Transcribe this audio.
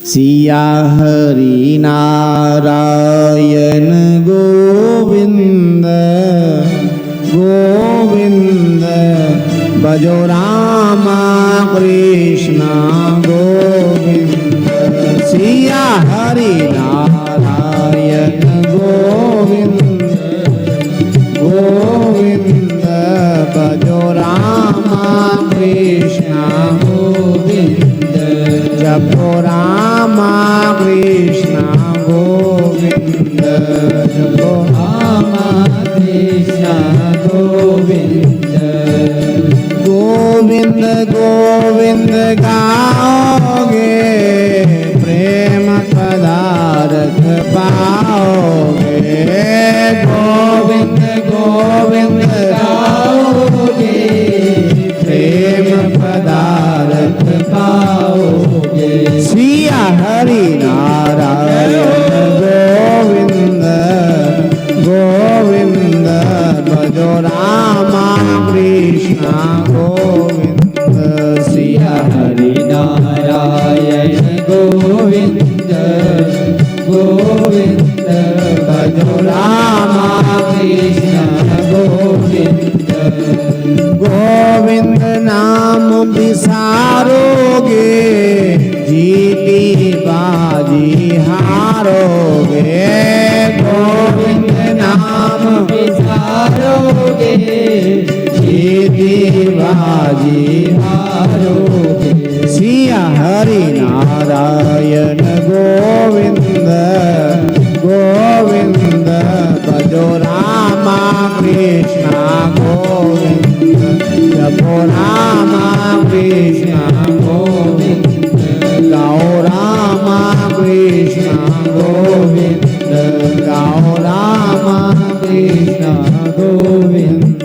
सिया हरि नारायण गोविंद गोविंद भजो रामा कृष्ण गोविंद सिया हरि नारायण गोविंद गोविंद भजो रामा कृष्ण गोविंद जपो रामा कृष्ण गोविंद जपो रामा कृष्ण गोविंद गोविंद गोविंद गाओगे प्रेम पदार्थ पाओगे गोविंद गोविंद गाओगे प्रेम पदार्थ पाओगे सिया हरि नारायण गोविंद गोविंद भजो रामा कृष्ण गोविंद सिया हरि नारायण गोविंद गोविंद भजो रामा कृष्ण गोविंद गोविंद नाम बिसारोगे जीती बाजी हारोगे गोविंद नाम बिसारोगे जीती बाजी हारोगे सिया हरि नारायण गोविंद गोविंद भजो रामा कृष्ण गोविंद जपो रामा कृष्ण गोविंद गाओ रामा कृष्ण गोविंद गाओ रामा कृष्ण गोविंद